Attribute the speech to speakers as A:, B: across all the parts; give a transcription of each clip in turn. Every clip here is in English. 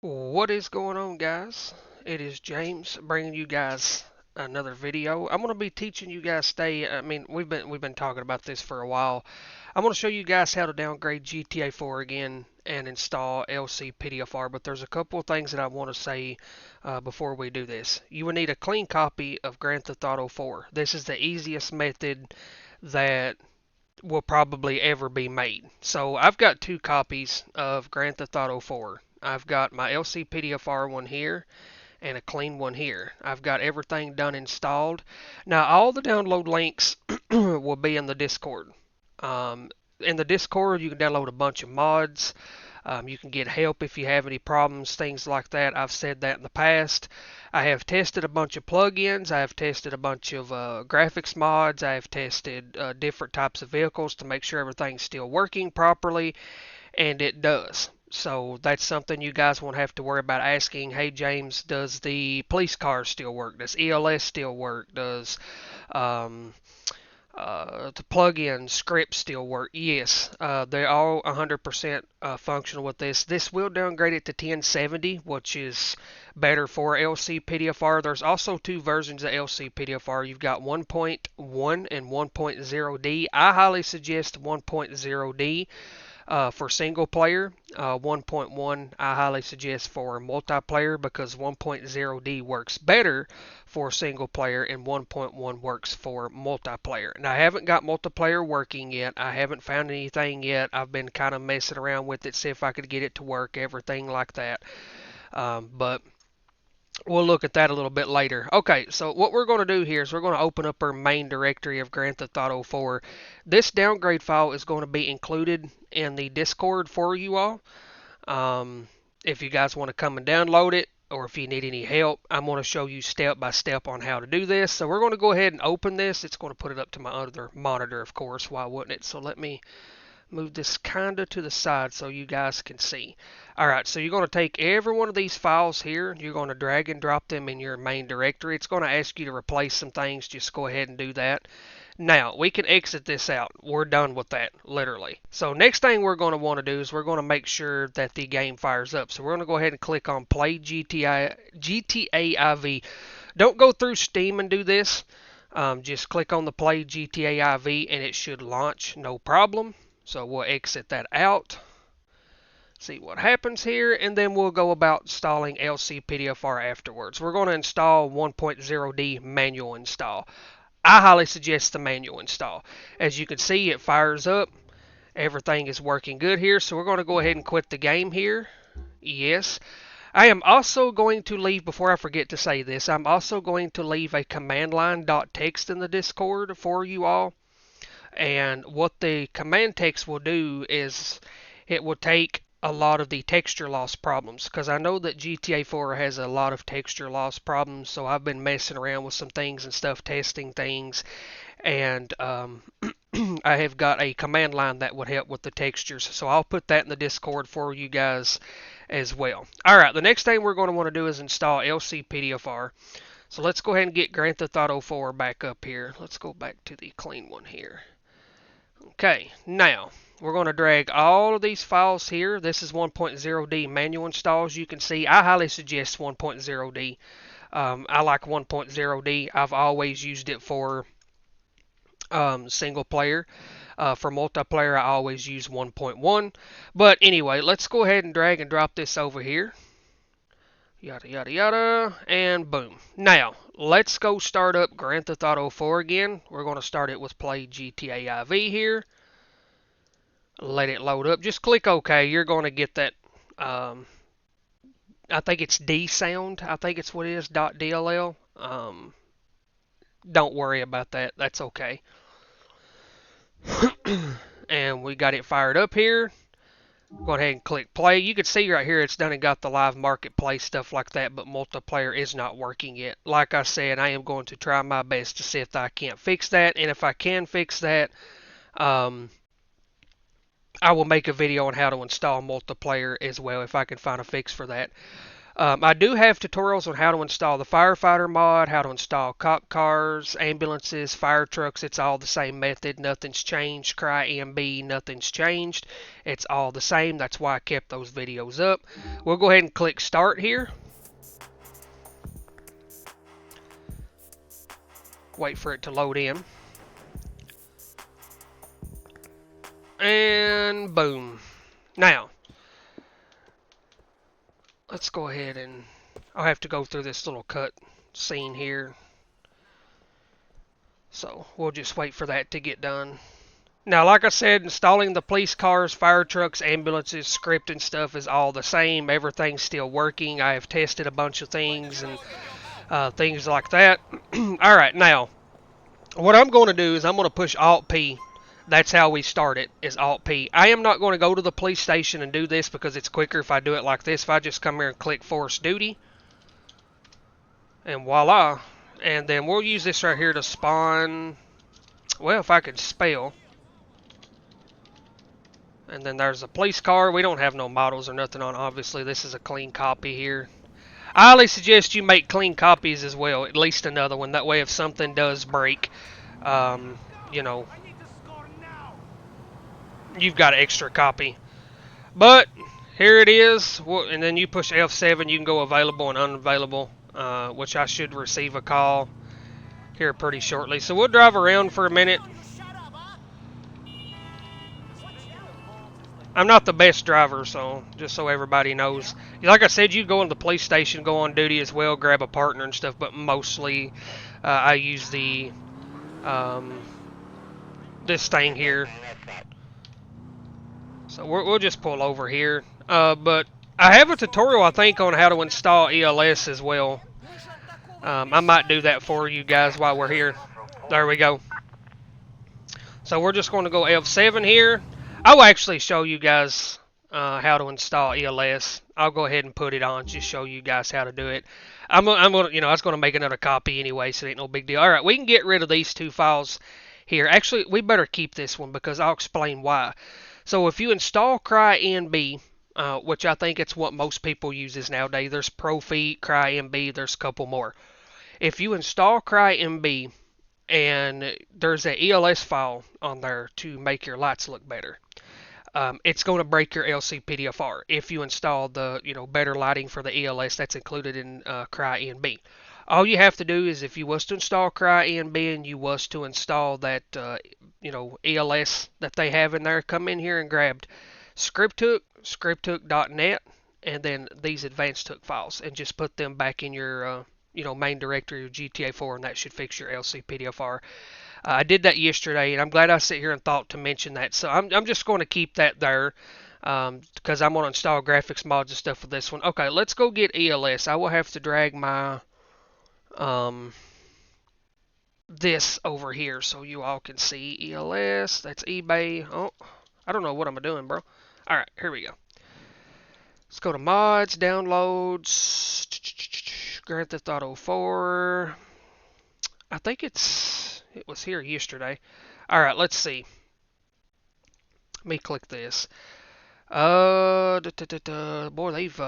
A: What is going on, guys? It is James bringing you guys another video. I'm going to be teaching you guys we've been talking about this for a while. I'm going to show you guys how to downgrade GTA4 again and install LCPDFR, but there's a couple of things that I want to say before we do this. You will need a clean copy of Grand Theft Auto 4. This is the easiest method that will probably ever be made. So I've got two copies of Grand Theft Auto 4. I've got my LCPDFR one here and a clean one here. I've got everything done installed. Now all the download links will be in the Discord. In the Discord you can download a bunch of mods. You can get help if you have any problems, things like that. I've said that in the past. I have tested a bunch of plugins. I have tested a bunch of graphics mods. I have tested different types of vehicles to make sure everything's still working properly, and it does. So that's something you guys won't have to worry about asking. Hey James, does the police car still work? Does ELS still work? Does um, the plug-in scripts still work? Yes, they're all 100% functional with this. This will downgrade it to 1070, which is better for LCPDFR. There's also two versions of LCPDFR. You've got 1.1 and 1.0D. I highly suggest 1.0D. For single player. 1.1 I highly suggest for multiplayer because 1.0D works better for single player and 1.1 works for multiplayer. And I haven't got multiplayer working yet. I haven't found anything yet. I've been kind of messing around with it, see if I could get it to work, everything like that. But we'll look at that a little bit later. Okay, so what we're going to do here is we're going to open up our main directory of Grand Theft Auto 4. This downgrade file is going to be included in the Discord for you all. If you guys want to come and download it, or if you need any help, I'm going to show you step by step on how to do this. So we're going to go ahead and open this. It's going to put it up to my other monitor, of course. Why wouldn't it? So let me move this kinda to the side so you guys can see. Alright, so you're going to take every one of these files here, you're going to drag and drop them in your main directory. It's going to ask you to replace some things, just go ahead and do that. Now, we can exit this out. We're done with that, literally. So next thing we're going to want to do is we're going to make sure that the game fires up. So we're going to go ahead and click on Play GTA IV. Don't go through Steam and do this. Just click on the Play GTA IV and it should launch, no problem. So we'll exit that out, see what happens here, and then we'll go about installing LCPDFR afterwards. We're going to install 1.0D manual install. I highly suggest the manual install. As you can see, it fires up. Everything is working good here, so we're going to go ahead and quit the game here. Yes. I am also going to leave, before I forget to say this, I'm also going to leave a command line.txt in the Discord for you all. And what the command text will do is it will take a lot of the texture loss problems, because I know that GTA 4 has a lot of texture loss problems, so I've been messing around with some things and stuff, testing things, and I have got a command line that would help with the textures, so I'll put that in the Discord for you guys as well. Alright, the next thing we're going to want to do is install LCPDFR. So let's go ahead and get Grand Theft Auto 4 back up here. Let's go back to the clean one here. Okay, now we're going to drag all of these files here. This is 1.0D manual installs. You can see I highly suggest 1.0D. I like 1.0D. I've always used it for single player. For multiplayer, I always use 1.1. But anyway, let's go ahead and drag and drop this over here. Yada, yada, yada, and boom. Now, let's go start up Grand Theft Auto 4 again. We're going to start it with Play GTA IV here. Let it load up. Just click OK. You're going to get that, I think it's D sound. I think it's what it is, .dll. Don't worry about that. That's okay. And we got it fired up here. Go ahead and click play. You can see right here it's done and got the live marketplace, stuff like that, but multiplayer is not working yet. Like I said, I am going to try my best to see if I can't fix that, and if I can fix that, I will make a video on how to install multiplayer as well if I can find a fix for that. I do have tutorials on how to install the firefighter mod, how to install cop cars, ambulances, fire trucks. It's all the same method. Nothing's changed. Cry MB, nothing's changed. It's all the same. That's why I kept those videos up. We'll go ahead and click start here. Wait for it to load in. And boom. Now, let's go ahead and I'll have to go through this little cut scene here. So we'll just wait for that to get done. Now, like I said, installing the police cars, fire trucks, ambulances, script and stuff is all the same. Everything's still working. I have tested a bunch of things and things like that. Alright, now, what I'm going to do is I'm going to push Alt-P. That's how we start it, is Alt-P. I am not going to go to the police station and do this because it's quicker if I do it like this. If I just come here and click Force Duty, and voila. And then we'll use this right here to spawn, well, if I could spell. And then there's a police car. We don't have no models or nothing on, obviously. This is a clean copy here. I highly suggest you make clean copies as well, at least another one. That way if something does break, you know, you've got an extra copy. But here it is, and then you push F7, you can go available and unavailable, which I should receive a call here pretty shortly. So we'll drive around for a minute. I'm not the best driver, so just so everybody knows. Like I said, you go into the police station, go on duty as well, grab a partner and stuff, but mostly I use the this thing here. So we'll just pull over here. But I have a tutorial, I think, on how to install ELS as well. I might do that for you guys while we're here. There we go. So we're just going to go F7 here. I'll actually show you guys how to install ELS. I'll go ahead and put it on, just show you guys how to do it. I'm gonna, you know, I was gonna make another copy anyway, so it ain't no big deal. All right, we can get rid of these two files here. Actually, we better keep this one because I'll explain why. So if you install CryNB, which I think it's what most people uses nowadays, there's Profeet, CryNB, there's a couple more. If you install CryNB and there's an ELS file on there to make your lights look better, it's going to break your LCPDFR. If you install the, you know, better lighting for the ELS, that's included in CryNB. All you have to do is, if you was to install CryNB and you was to install that, you know, ELS that they have in there, come in here and grab scripthook, scripthook.net, and then these advanced hook files, and just put them back in your, you know, main directory of GTA4, and that should fix your LCPDFR. I did that yesterday, and I'm glad I sit here and thought to mention that. So I'm just going to keep that there because I'm going to install graphics mods and stuff for this one. Okay, let's go get ELS. I will have to drag my this over here so you all can see ELS. That's eBay. Oh, I don't know what I'm doing, bro. All right, here we go. Let's go to mods, downloads, Grand Theft Auto 4. I think it was here yesterday. Alright, let's see. Let me click this. Boy, they've,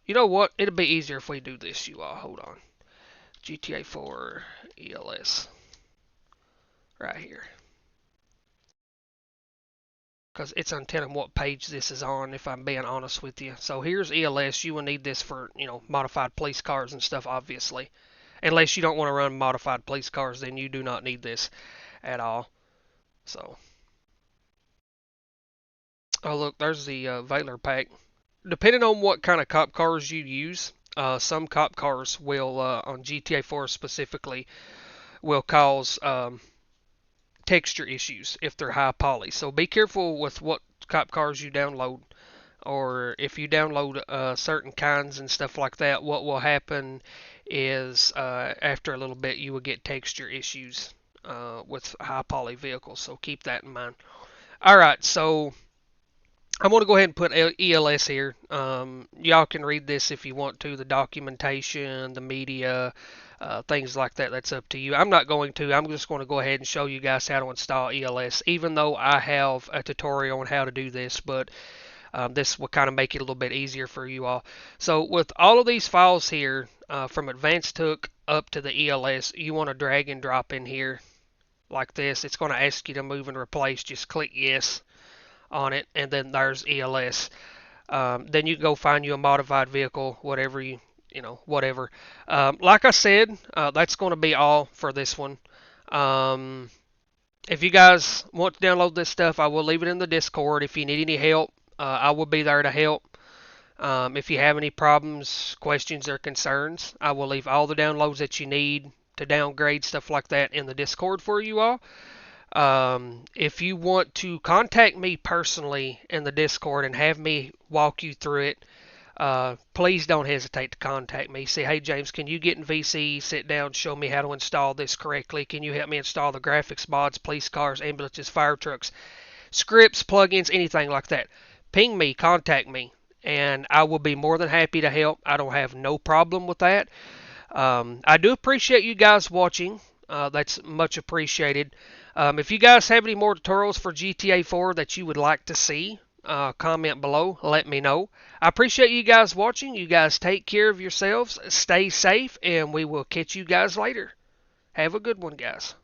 A: you know what? It'll be easier if we do this, you all. Hold on. GTA4 ELS. Right here. Because it's untelling what page this is on, if I'm being honest with you. So here's ELS. You will need this for, you know, modified police cars and stuff, obviously. Unless you don't want to run modified police cars, then you do not need this at all. So, oh look, there's the Valor pack. Depending on what kind of cop cars you use, some cop cars will, on GTA4 specifically, will cause texture issues if they're high poly. So be careful with what cop cars you download, or if you download certain kinds and stuff like that. What will happen is after a little bit you will get texture issues with high poly vehicles, so keep that in mind. Alright, so I'm going to go ahead and put ELS here. Y'all can read this if you want to, the documentation, the media, things like that. That's up to you. I'm not going to. I'm just going to go ahead and show you guys how to install ELS, even though I have a tutorial on how to do this. But This will kind of make it a little bit easier for you all. So with all of these files here, from advanced hook up to the ELS, you want to drag and drop in here like this. It's going to ask you to move and replace. Just click yes on it, and then there's ELS. Then you can go find you a modified vehicle, whatever whatever. Like I said, that's going to be all for this one. If you guys want to download this stuff, I will leave it in the Discord. If you need any help, I will be there to help. If you have any problems, questions, or concerns, I will leave all the downloads that you need to downgrade, stuff like that, in the Discord for you all. If you want to contact me personally in the Discord and have me walk you through it, please don't hesitate to contact me. Say, hey James, can you get in VC, sit down, show me how to install this correctly? Can you help me install the graphics mods, police cars, ambulances, fire trucks, scripts, plugins, anything like that? Ping me, contact me, and I will be more than happy to help. I don't have no problem with that. I do appreciate you guys watching. That's much appreciated. If you guys have any more tutorials for GTA4 that you would like to see, comment below. Let me know. I appreciate you guys watching. You guys take care of yourselves. Stay safe, and we will catch you guys later. Have a good one, guys.